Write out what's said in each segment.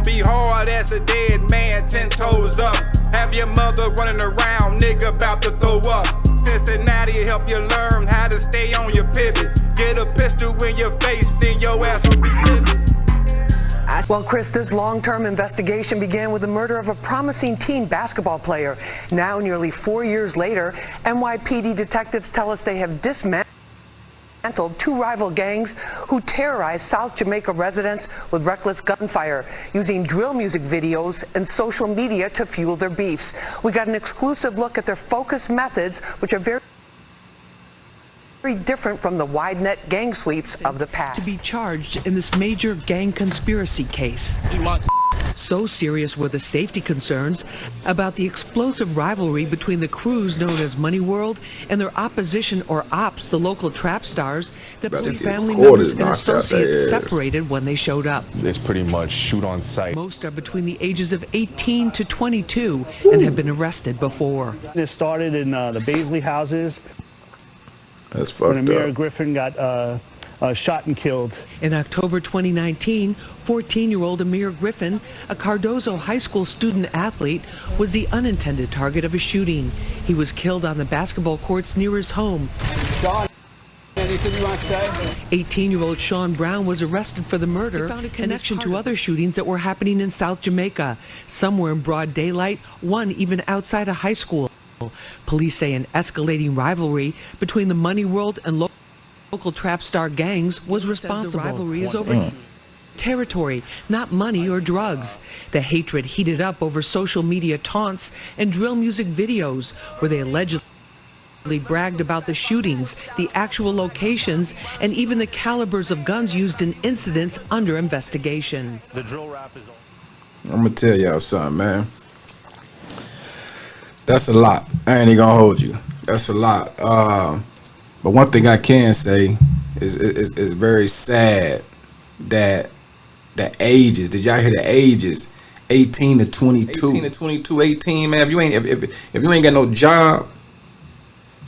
gon' be hard as a dead man, 10 toes up. Have your mother running around, nigga about to throw up. Cincinnati help you learn how to stay on your pivot. Get a pistol in your face and your ass will be livid. Well, Chris, this long-term investigation began with the murder of a promising teen basketball player. Now, nearly 4 years later, NYPD detectives tell us they have dismantled two rival gangs who terrorized South Jamaica residents with reckless gunfire, using drill music videos and social media to fuel their beefs. We got an exclusive look at their focused methods, which are very different from the wide net gang sweeps of the past. To be charged in this major gang conspiracy case. So serious were the safety concerns about the explosive rivalry between the crews known as Money World and their opposition, or ops, the local trap stars, that police family members and associates separated when they showed up. It's pretty much shoot on sight. Most are between the ages of 18 to 22 and have been arrested before. It started in the Baisley houses. That's fucked when Amir up. Griffin got shot and killed. In October 2019, 14-year-old Amir Griffin, a Cardozo High School student athlete, was the unintended target of a shooting. He was killed on the basketball courts near his home. John, anything you want to say? 18-year-old Sean Brown was arrested for the murder. They found a connection to other shootings that were happening in South Jamaica. Some were in broad daylight, one even outside a high school. Police say an escalating rivalry between the Money World and local trap star gangs was responsible. The rivalry is over territory, not money or drugs. The hatred heated up over social media taunts and drill music videos where they allegedly bragged about the shootings, the actual locations, and even the calibers of guns used in incidents under investigation. The drill rap is I'm gonna tell y'all something, man. That's a lot. I ain't even gonna hold you. That's a lot. But one thing I can say is very sad that the ages. Did y'all hear the ages? 18 to 22. 18 to 22, 18, man. If you ain't got no job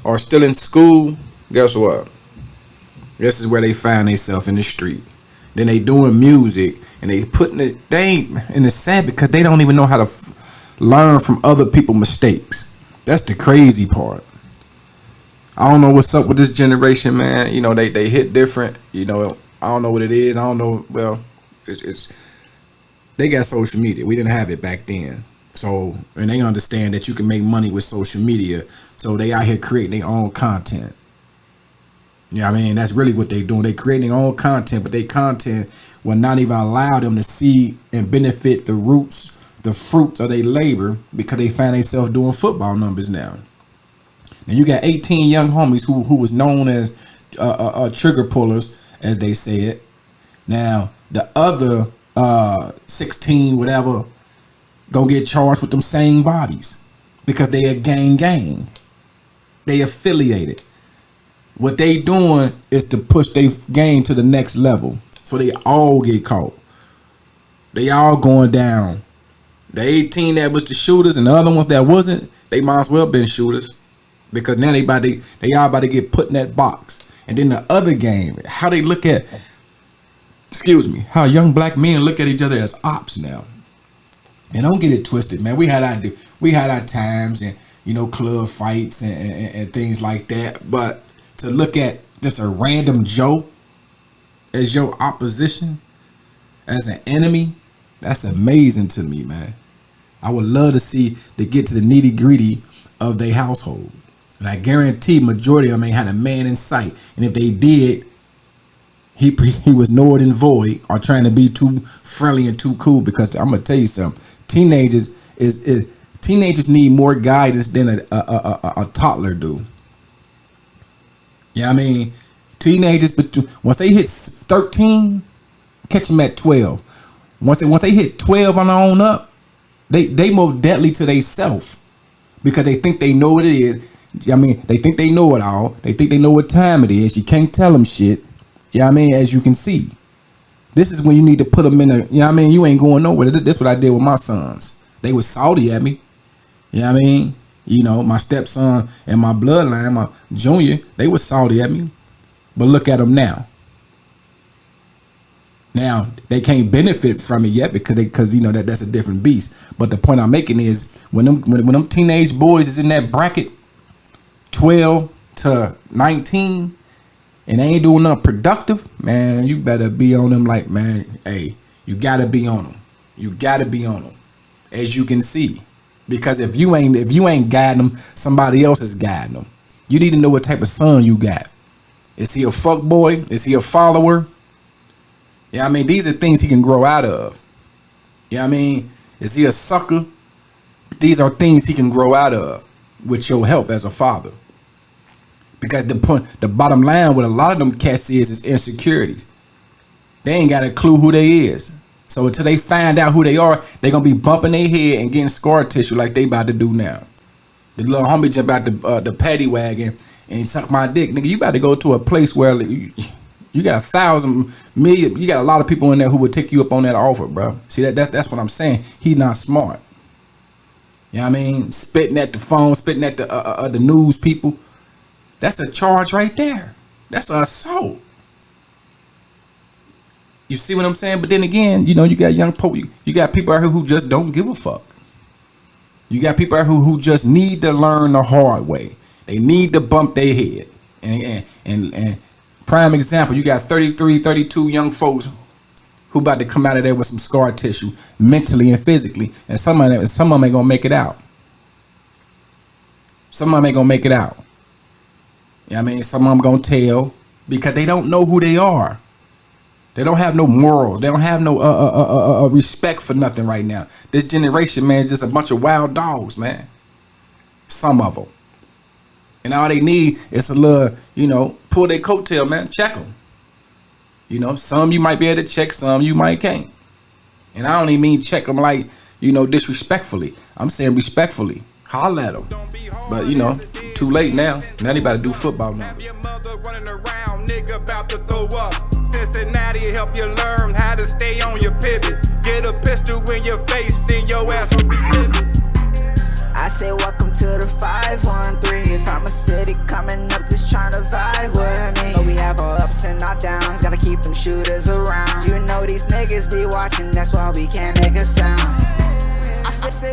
or still in school, guess what? This is where they find themselves, in the street. Then they doing music and they putting it. They ain't, and it's sad because they don't even know how to learn from other people's mistakes. That's the crazy part. I don't know what's up with this generation, man. You know, they hit different. You know, I don't know what it is. I don't know. Well, it's they got social media. We didn't have it back then. So, and they understand that you can make money with social media. So they out here creating their own content. You know what I mean? That's really what they doing. They creating their own content, but their content will not even allow them to see and benefit the fruits of their labor, because they find themselves doing football numbers now. And you got 18 young homies who was known as trigger pullers, as they said. Now the other 16 whatever gonna get charged with them same bodies because they a gang. They affiliated. What they doing is to push their game to the next level, so they all get caught. They all going down. The 18 that was the shooters and the other ones that wasn't, they might as well been shooters, because now they all about to get put in that box. And then the other game, how they look at, how young black men look at each other as ops now. And don't get it twisted, man. We had our times and, you know, club fights and things like that. But to look at just a random Joe as your opposition, as an enemy, that's amazing to me, man. I would love to get to the nitty gritty of their household. And I guarantee majority of them ain't had a man in sight. And if they did, he was null and void, or trying to be too friendly and too cool. Because I'm gonna tell you something, teenagers need more guidance than a toddler do. Yeah, I mean, teenagers, but once they hit 13, catch them at 12. Once they hit 12 on their own up, they more deadly to themselves, because they think they know what it is. I mean, they think they know it all. They think they know what time it is. You can't tell them shit. Yeah, I mean, as you can see, this is when you need to put them in a. You know, I mean, you ain't going nowhere. This what I did with my sons. They was salty at me. You know what I mean? You know, my stepson and my bloodline, my junior, they was salty at me. But look at them now. Now they can't benefit from it yet because you know that's a different beast. But the point I'm making is when them teenage boys is in that bracket, 12 to 19, and they ain't doing nothing productive, man, you better be on them. Like, man, hey, you gotta be on them. You gotta be on them, as you can see, because if you ain't guiding them, somebody else is guiding them. You need to know what type of son you got. Is he a fuck boy? Is he a follower? Yeah, I mean, these are things he can grow out of. Yeah, I mean, is he a sucker? These are things he can grow out of with your help as a father. Because the bottom line with a lot of them cats is insecurities. They ain't got a clue who they is. So until they find out who they are, they gonna be bumping their head and getting scar tissue like they about to do now. The little homie jump out the paddy wagon and suck my dick, nigga. You about to go to a place where you got 1,000 million. You got a lot of people in there who would take you up on that offer, bro. See that's what I'm saying. He not smart. You know what I mean? Spitting at the phone, spitting at the news people. That's a charge right there. That's an assault. You see what I'm saying? But then again, you know, you got you got people out here who just don't give a fuck. You got people out here who just need to learn the hard way. They need to bump their head. And prime example, you got 33, 32 young folks who about to come out of there with some scar tissue, mentally and physically. And some of them ain't gonna make it out. Some of them ain't gonna make it out. You know what I mean? Some of them gonna tell because they don't know who they are. They don't have no morals. They don't have no respect for nothing right now. This generation, man, is just a bunch of wild dogs, man. Some of them. And all they need is a little, you know, pull their coattail, man. Check them. You know, some you might be able to check, some you might can't. And I don't even mean check them like, you know, disrespectfully. I'm saying respectfully. Holla at them. But, you know, too late now. Now they about to do football now. Your mother running around, nigga about to throw up. Cincinnati help you learn how to stay on your pivot. Get a pistol in your face and your ass will be living. I say welcome to the 513. If I'm a city coming up just trying to vibe with me. But we have our ups and our downs, gotta keep them shooters around. You know these niggas be watching, that's why we can't make a sound. I say